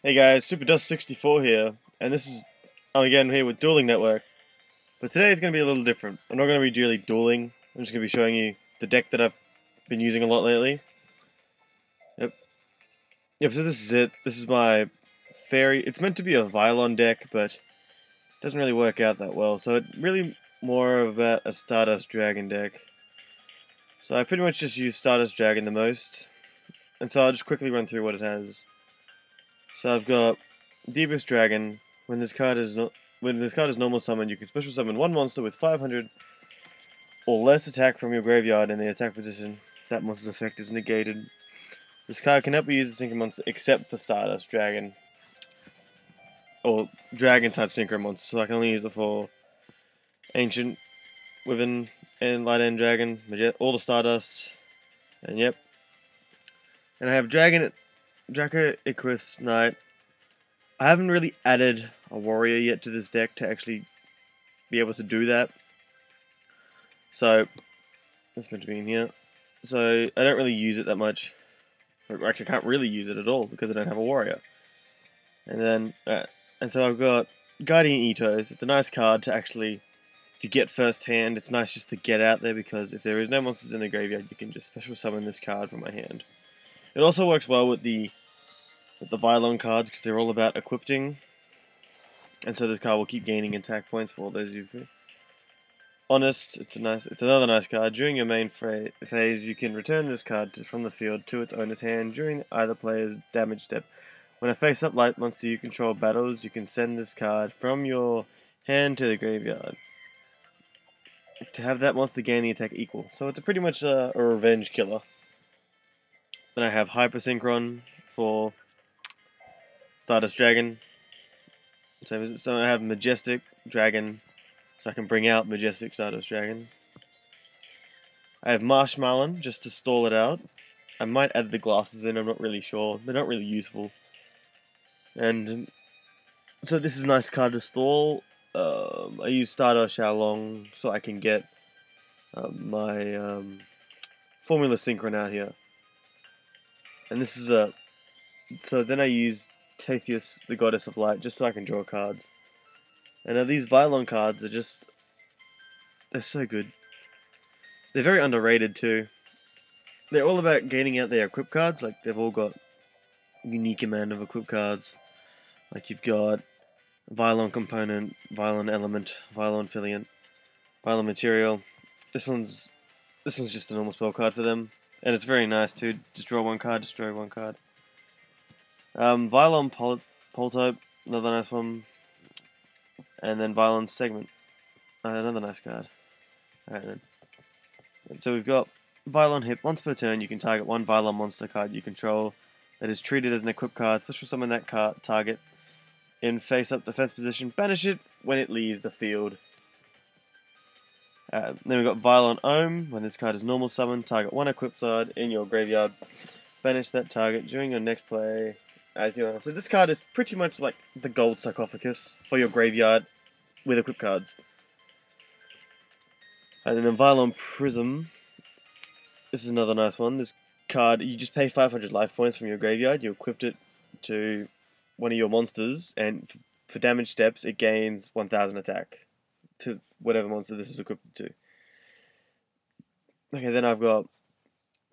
Hey guys, SuperDust64 here, and I'm again here with Dueling Network. But today is going to be a little different. I'm not going to be really dueling, I'm just going to be showing you the deck that I've been using a lot lately. Yep. Yep, so this is it. This is my fairy. It's meant to be a vylon deck, but it doesn't really work out that well, so it's really more about a Stardust Dragon deck. So I pretty much just use Stardust Dragon the most, and so I'll just quickly run through what it has. So I've got Deepest Dragon. When this card is normal summoned, you can special summon one monster with 500 or less attack from your graveyard in the attack position. That monster's effect is negated. This card cannot be used as synchro monster except for Stardust Dragon or Dragon type synchro monsters. So I can only use it for Ancient, Wyvern, and Light End Dragon, all the Stardust, and yep. And I have Draco Icarus Knight. I haven't really added a warrior yet to this deck to actually be able to do that. So, that's meant to be in here. So, I don't really use it that much. Or actually, I can't really use it at all because I don't have a warrior. And then, and so I've got Guardian Ethos. It's a nice card to actually, if you get first hand, it's nice just to get out there because if there is no monsters in the graveyard, you can just special summon this card from my hand. It also works well with the vylon cards because they're all about equipping, and so this card will keep gaining attack points for all those you do. Honest, it's another nice card. During your main phase, you can return this card from the field to its owner's hand during either player's damage step. When a face-up light monster you control battles, you can send this card from your hand to the graveyard to have that monster gain the attack equal. So it's pretty much a revenge killer. Then I have Hyper Synchron for Stardust Dragon. So I have Majestic Dragon, so I can bring out Majestic Stardust Dragon. I have Marshmallow just to stall it out. I might add the glasses in, I'm not really sure. They're not really useful. And so this is a nice card to stall. I use Stardust Xiaolong so I can get my Formula Synchron out here. And this is so then I use Thetheus, the Goddess of Light, just so I can draw cards. And these vylon cards they're so good. They're very underrated too. They're all about gaining out their equip cards, like they've all got unique amount of equip cards. Like you've got Vylon Component, Vylon Element, Vylon Filiant, Vylon Material. This one's just a normal spell card for them. And it's very nice too. Just draw one card, destroy one card. Vylon Poltope, another nice one. And then Vylon Segment, another nice card. Alright then. So we've got Vylon Hip. Once per turn, you can target one Vylon monster card you control that is treated as an equipped card. Special summon that card target in face-up defense position. Banish it when it leaves the field. Then we've got Vylon Ohm. When this card is normal summon, target one equipped card in your graveyard. Banish that target during your next play. So this card is pretty much like the gold sarcophagus for your graveyard with equipped cards. And then Vylon Prism. This is another nice one. This card, you just pay 500 life points from your graveyard. You equipped it to one of your monsters, and for damage steps, it gains 1000 attack to whatever monster this is equipped to. Okay, then I've got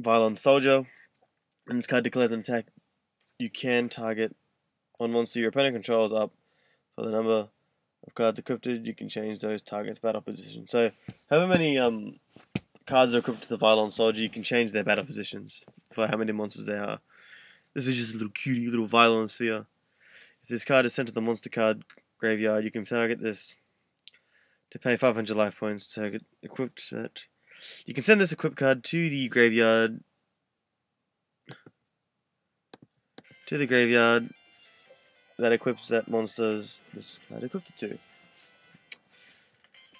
Vylon Soldier, and this card declares an attack. You can target one monster your opponent controls up for the number of cards equipped. You can change those targets' battle position. So, however many cards are equipped to the Vylon Soldier, you can change their battle positions for how many monsters there are. This is just a little cutie little Vylon Sphere. If this card is sent to the monster card graveyard, you can target this to pay 500 life points to get equipped that. You can send this equipped card to the graveyard that equips that monster's this card equipped it to.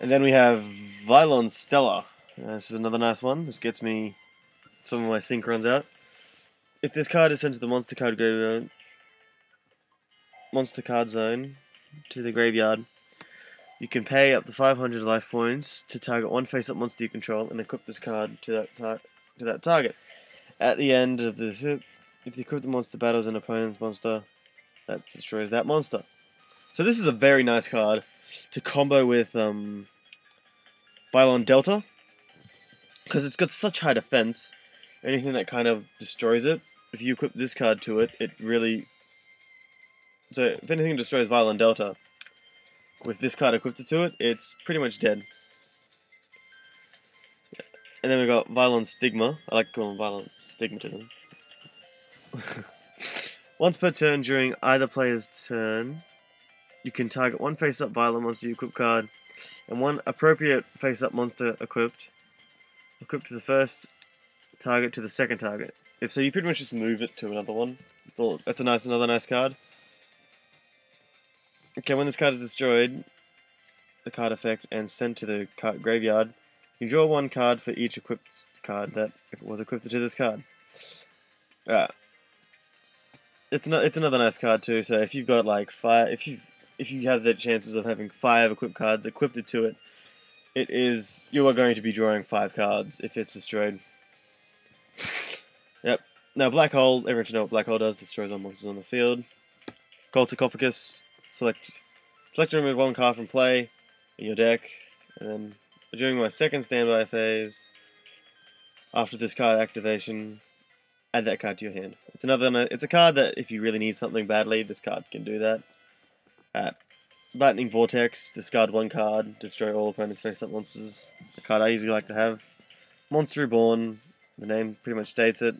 And then we have Vylon Stellar. This is another nice one. This gets me some of my Synchrons out. If this card is sent to the monster card zone to the graveyard, you can pay up to 500 life points to target one face-up monster you control and equip this card to that target. At the end of the if you equip the monster battles an opponent's monster, that destroys that monster. So this is a very nice card to combo with Vylon Delta, because it's got such high defense. Anything that kind of destroys it, if you equip this card to it, it really... So if anything destroys Vylon Delta, with this card equipped to it, it's pretty much dead. And then we got Vylon Stigma. I like calling Vylon Stigmatism. Once per turn during either player's turn, you can target one face-up Vylon monster you equip card, and one appropriate face-up monster equipped to the first target to the second target. So you pretty much just move it to another one. That's another nice card. Okay, when this card is destroyed, the card effect, and sent to the graveyard, you can draw one card for each equipped card that was equipped to this card. It's another nice card too. So if you've got like if you have the chances of having 5 equipped cards equipped to it, you are going to be drawing 5 cards if it's destroyed. Yep. Now Black Hole, everyone should know what Black Hole does. Destroys all monsters on the field. Gold Sarcophagus. Select and remove 1 card from play in your deck, and then during my second standby phase, after this card activation, add that card to your hand. It's a card that if you really need something badly, this card can do that. Lightning Vortex, discard 1 card, destroy all opponents' face-up monsters. A card I usually like to have. Monster Reborn, the name pretty much states it.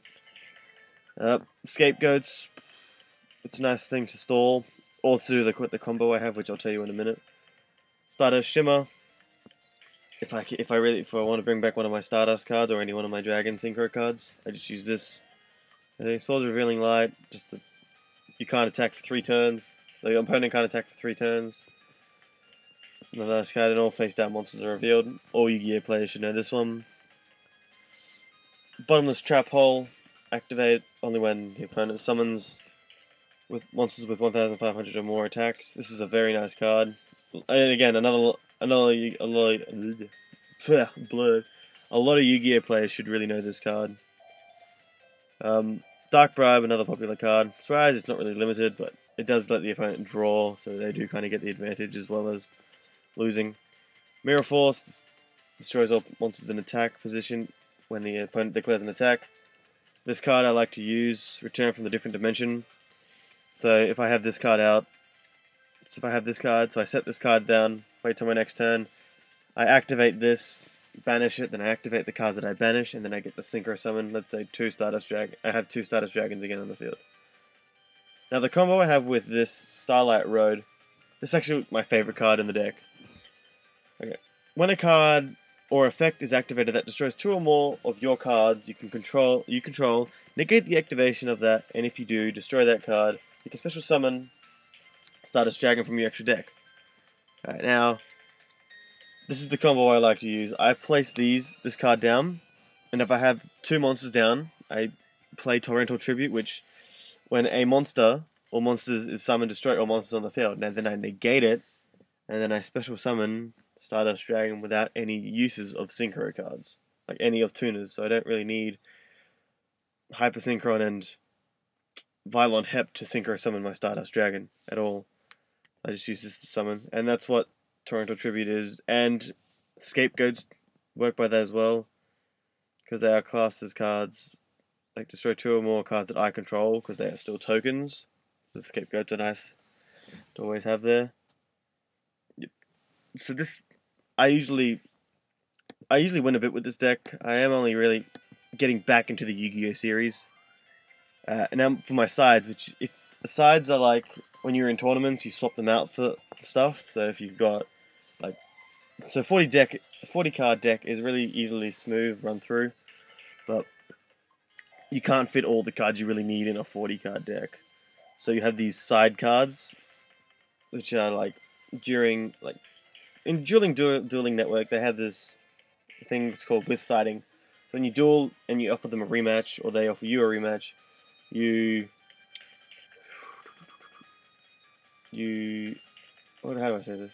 Scapegoats, it's a nice thing to stall, all through the combo I have, which I'll tell you in a minute. Stardust Shimmer. If I want to bring back one of my Stardust cards or any one of my Dragon Synchro cards, I just use this. Swords Revealing Light. You can't attack for 3 turns. The opponent can't attack for 3 turns. Another nice card, and all face-down monsters are revealed. All Yu-Gi-Oh players should know this one. Bottomless Trap Hole. Activate only when the opponent summons with monsters with 1,500 or more attacks. This is a very nice card. And again, a lot of Yu-Gi-Oh players should really know this card. Dark Bribe, another popular card. Surprise, it's not really limited, but it does let the opponent draw, so they do kind of get the advantage as well as losing. Mirror Force destroys all monsters in attack position when the opponent declares an attack. This card I like to use, Return from the Different Dimension. So if I have this card out, so I set this card down, wait till my next turn, I activate this, banish it, then I activate the cards that I banish, and then I get the Synchro Summon, let's say 2 Stardust Dragons. I have 2 Stardust Dragons again on the field. Now the combo I have with this Starlight Road, this is actually my favorite card in the deck. Okay. When a card or effect is activated that destroys 2 or more of your cards you control, negate the activation of that, and if you do, destroy that card. You can special summon Stardust Dragon from your extra deck. Alright, now, this is the combo I like to use. I place this card down, and if I have 2 monsters down, I play Torrential Tribute, which, when a monster or monsters is summoned, destroy all monsters on the field. Now then I negate it, and then I special summon Stardust Dragon without any uses of Synchro cards, like any of Tuners, so I don't really need Hyper Synchron and Vylon Hep to Synchro summon my Stardust Dragon at all. I just use this to summon, and that's what Torrential Tribute is, and Scapegoats work by that as well, because they are classed as cards, like destroy 2 or more cards that I control, because they are still tokens. The Scapegoats are nice to always have there. So this, I usually win a bit with this deck. I am only really getting back into the Yu-Gi-Oh series. And now for my sides, if the sides are like when you're in tournaments, you swap them out for stuff. So if you've got like, so 40 card deck is really easily smooth run through, but you can't fit all the cards you really need in a 40 card deck. So you have these side cards, which are like in Dueling Network, they have this thing that's called with siding. So when you duel and you offer them a rematch, or they offer you a rematch, how do I say this?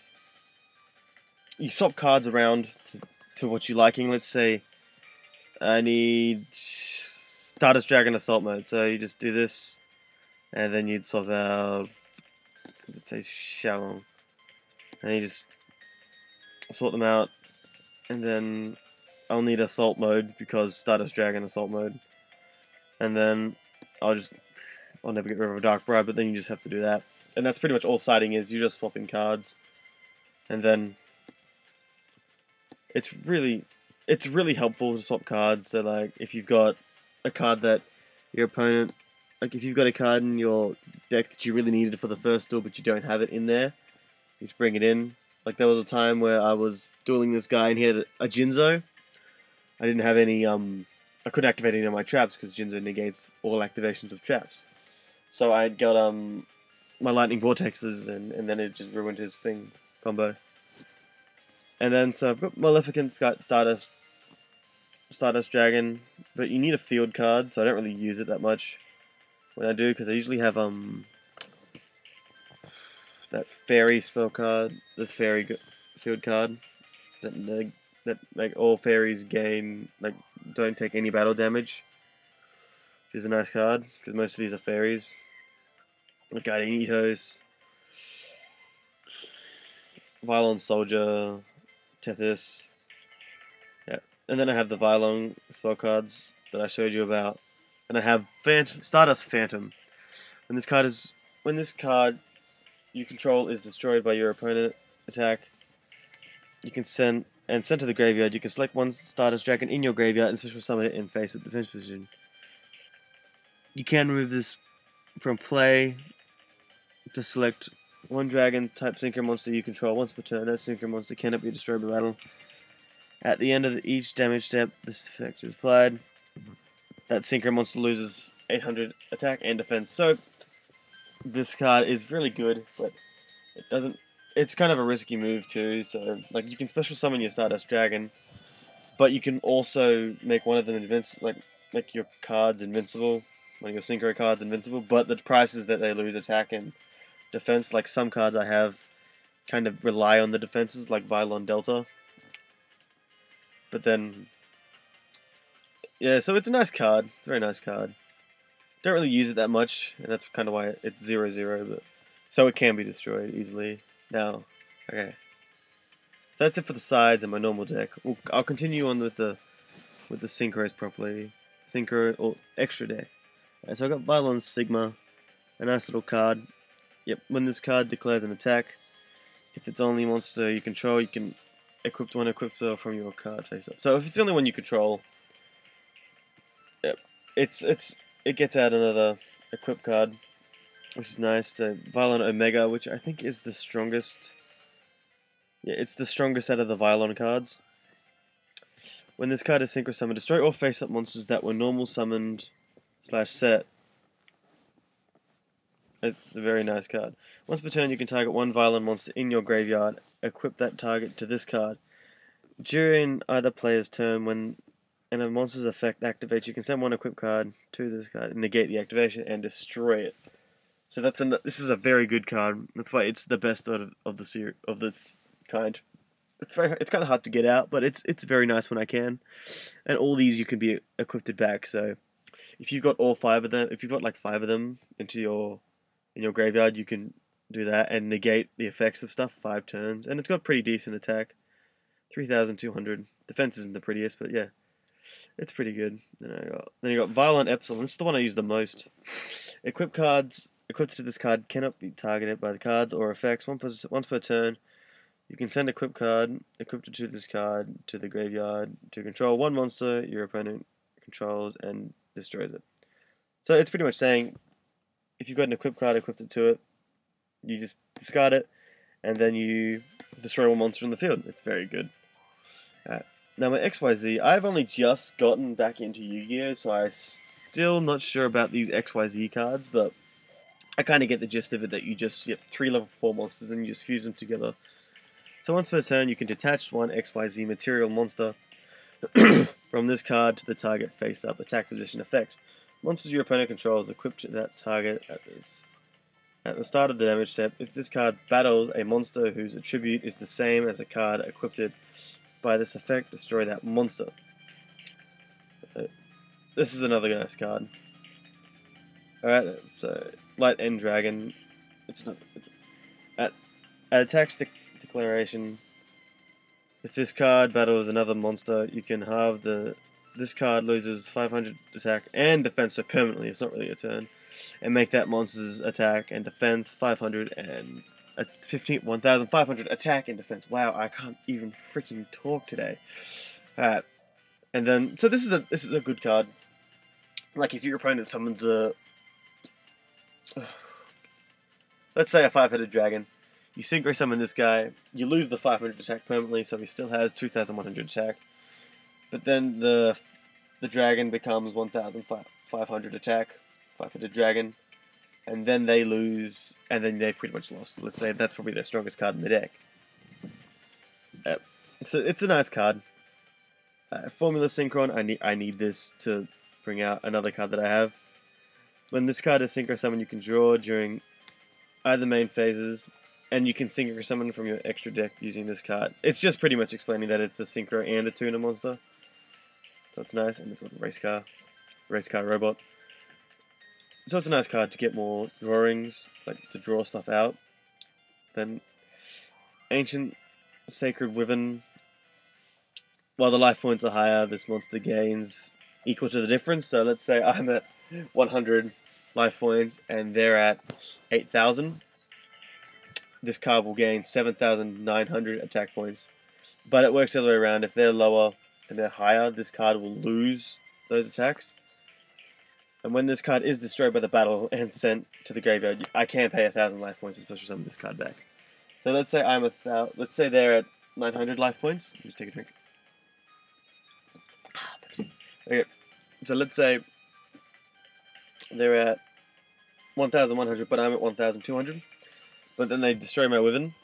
You swap cards around to what you're liking. Let's say I need Stardust Dragon Assault Mode, so you just do this, and then you'd swap out It says Xiaolong. And you just sort them out, and then I'll need assault mode because Stardust Dragon assault mode, and then I'll never get rid of a Dark Bribe, but then you just have to do that, and that's pretty much all siding is. You're just swapping cards, and then it's really helpful to swap cards. So like if you've got a card that your opponent, like if you've got a card in your deck that you really needed for the first duel but you don't have it in there, you just bring it in. Like there was a time where I was dueling this guy and he had a Jinzo. I didn't have any I couldn't activate any of my traps because Jinzo negates all activations of traps. So I got my lightning vortexes and then it just ruined his thing combo. And then so I've got Maleficent Stardust Dragon, but you need a field card, so I don't really use it that much when I do because I usually have that fairy spell card, this fairy field card that make all fairies gain, like, don't take any battle damage, which is a nice card because most of these are fairies. Like Guiding Ethos, Vylon Soldier, Tethys, yeah, and then I have the Vylon spell cards that I showed you about, and I have Stardust Phantom. When this card you control is destroyed by your opponent attack, you can send to the graveyard. You can select one Stardust Dragon in your graveyard and special summon it and face it defense position. You can remove this from play to select one dragon type synchro monster you control once per turn. That synchro monster cannot be destroyed by battle. At the end of each damage step, this effect is applied. That synchro monster loses 800 attack and defense. So this card is really good, but it doesn't. It's kind of a risky move too. So like you can special summon your Stardust Dragon, but you can also make one of them make your cards invincible, like your synchro cards invincible. But the price is that they lose attack and defense. Like some cards I have kind of rely on the defenses, like Vylon Delta. But then, yeah, so it's a nice card, very nice card. Don't really use it that much, and that's kind of why it's 0/0, but so it can be destroyed easily. Now, okay. So that's it for the sides and my normal deck. I'll continue on with the synchros properly. Synchro or extra deck. Right, so I got Vylon Sigma, a nice little card. Yep, when this card declares an attack, if it's only monster you control, you can equip one equip spell from your card face up. So if it's the only one you control, yep, it gets out another equip card, which is nice. The Vylon Omega, which I think is the strongest. Yeah, it's the strongest out of the Vylon cards. When this card is synchro summoned, destroy all face-up monsters that were normal summoned / set. It's a very nice card. Once per turn, you can target one Vylon monster in your graveyard. Equip that target to this card. During either player's turn, when a monster's effect activates, you can send one equip card to this card, negate the activation, and destroy it. So this is a very good card. That's why it's the best of the series of this kind. It's kind of hard to get out, but it's very nice when I can. And all these you can be equipped back. So if you've got all 5 of them, if you've got like 5 of them in your graveyard, you can do that and negate the effects of stuff 5 turns. And it's got pretty decent attack, 3,200. Defense isn't the prettiest, but yeah, it's pretty good. Then you got Vylon Epsilon. This is the one I use the most. Equip cards equipped to this card cannot be targeted by the cards or effects once per turn. You can send equip card equipped to this card to the graveyard to control one monster your opponent controls and destroys it. So it's pretty much saying if you've got an equip card equipped to it, you just discard it and then you destroy one monster in the field. It's very good. Alright. Now my XYZ, I've only just gotten back into Yu-Gi-Oh, so I'm still not sure about these XYZ cards, but I kind of get the gist of it that you just get 3 level 4 monsters and you just fuse them together. So once per turn, you can detach one XYZ material monster from this card to the target face-up attack position effect. Monsters your opponent controls equipped to that target at the start of the damage step. If this card battles a monster whose attribute is the same as a card equipped by this effect, destroy that monster. This is another nice card. Alright, so Light End Dragon. At attacks declaration, if this card battles another monster, you can halve the. This card loses 500 attack and defense, so permanently. It's not really a turn, and make that monster's attack and defense 500 and 1,500 attack and defense. Wow, I can't even freaking talk today. Alright, and then so this is a good card. Like if your opponent summons a, let's say a 5-headed dragon, you synchro summon this guy, you lose the 500 attack permanently, so he still has 2,100 attack. But then the dragon becomes 1,500 attack, 5-headed dragon, and then they lose, and then they've pretty much lost. Let's say that's probably their strongest card in the deck. So it's a nice card. Formula Synchron, I need this to bring out another card that I have. When this card is synchro summon, you can draw during either main phases, and you can synchro summon from your extra deck using this card. It's just pretty much explaining that it's a synchro and a tuner monster. So it's nice, and it's got a race car robot. So it's a nice card to get more drawings, like to draw stuff out. Then Ancient Sacred Wyvern. While the life points are higher, this monster gains equal to the difference. So let's say I'm at 100 life points and they're at 8,000. This card will gain 7,900 attack points. But it works the other way around. If they're lower and they're higher, this card will lose those attacks. And when this card is destroyed by the battle and sent to the graveyard, I can pay 1,000 life points to special summon this card back. So let's say let's say they're at 900 life points. Just take a drink. Okay, so let's say they're at 1,100, but I'm at 1,200. But then they destroy my Wyvern.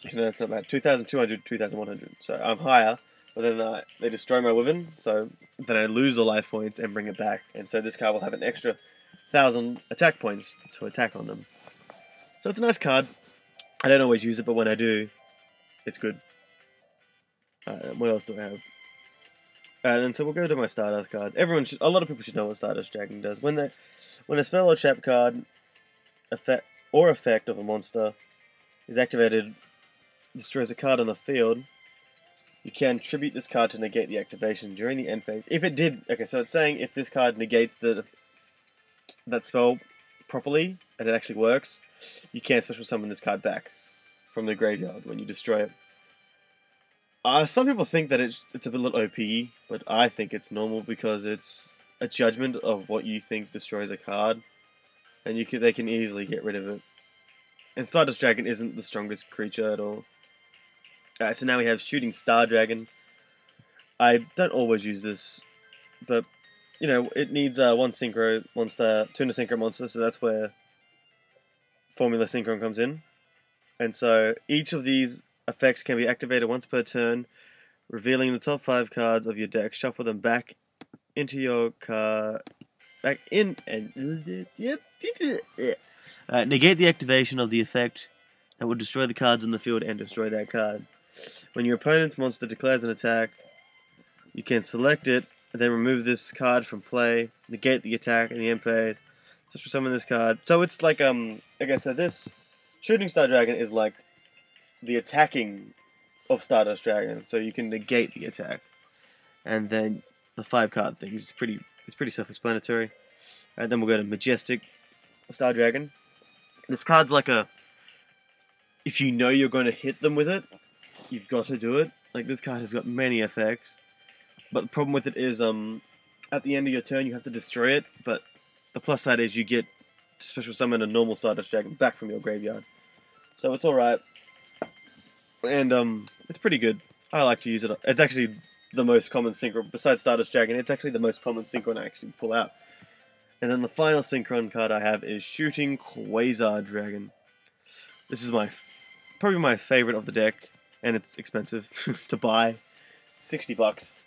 So that's not bad. 2,200, 2,100. So I'm higher, but then they destroy my Wyvern. So then I lose the life points and bring it back. And so this card will have an extra 1,000 attack points to attack on them. So it's a nice card. I don't always use it, but when I do, it's good. What else do I have? And so we'll go to my Stardust card. A lot of people should know what Stardust Dragon does. When a spell or trap card effect of a monster is activated, destroys a card on the field, you can tribute this card to negate the activation during the end phase. If it did, okay, so it's saying if this card negates that spell properly and it actually works, you can special summon this card back from the graveyard when you destroy it. Some people think that it's a bit OP, but I think it's normal because it's a judgment of what you think destroys a card, and they can easily get rid of it. And Stardust Dragon isn't the strongest creature at all. Alright, so now we have Shooting Star Dragon. I don't always use this, but you know it needs one synchro monster, tuner synchro monster, so that's where Formula Synchron comes in. And so each of these effects can be activated once per turn, revealing the top 5 cards of your deck. Shuffle them back into your card, and negate the activation of the effect that will destroy the cards in the field and destroy that card. When your opponent's monster declares an attack, you can select it and then remove this card from play, negate the attack in the end phase, just for summon this card. So it's like okay, so this Shooting Star Dragon is like the attacking of Stardust Dragon, so you can negate the attack, and then the 5-card thing is pretty self-explanatory. And then we'll go to Majestic Star Dragon. This card's like if you know you're going to hit them with it, you've got to do it. Like this card has got many effects, but the problem with it is at the end of your turn you have to destroy it. But the plus side is you get to special summon a normal Stardust Dragon back from your graveyard, so it's all right. And it's pretty good. I like to use it. It's actually the most common synchron, besides Stardust Dragon, it's actually the most common synchron I actually pull out. And then the final synchron card I have is Shooting Quasar Dragon. This is probably my favorite of the deck, and it's expensive to buy. 60 bucks.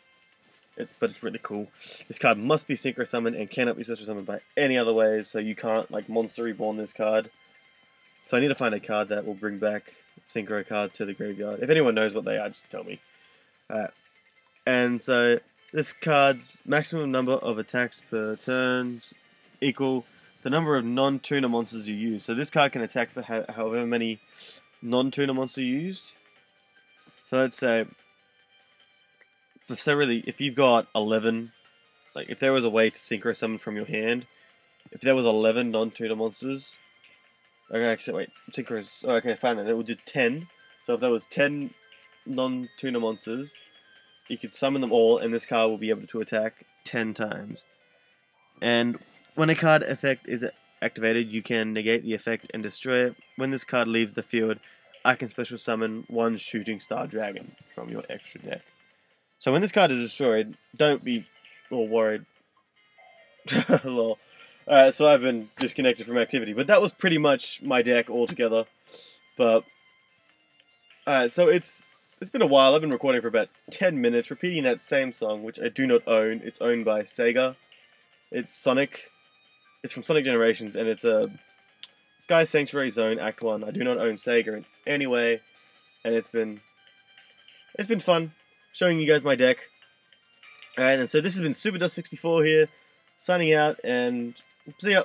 But it's really cool. This card must be synchro summoned and cannot be special summoned by any other ways, so you can't like monster reborn this card. So I need to find a card that will bring back synchro cards to the graveyard. If anyone knows what they are, just tell me. And so this card's maximum number of attacks per turns equal the number of non-tuner monsters you use. So this card can attack for however many non-tuner monsters you used. So let's say, really, if you've got 11, like if there was a way to synchro summon from your hand, if there was 11 non-tuner monsters, okay, wait, synchros, oh, okay, fine then, it would do 10. So if there was 10 non-tuner monsters, you could summon them all, and this card will be able to attack 10 times. And when a card effect is activated, you can negate the effect and destroy it. When this card leaves the field, I can special summon one shooting star dragon from your extra deck. So when this card is destroyed, don't be all worried. Lol. Alright, so I've been disconnected from activity, but that was pretty much my deck altogether. But alright, so it's been a while. I've been recording for about 10 minutes, repeating that same song, which I do not own. It's owned by Sega. It's Sonic. It's from Sonic Generations, and it's a Sky Sanctuary Zone Act 1. I do not own Sega in any way, and it's been fun showing you guys my deck. Alright, and so this has been SuperDust64 here, signing out, and see ya.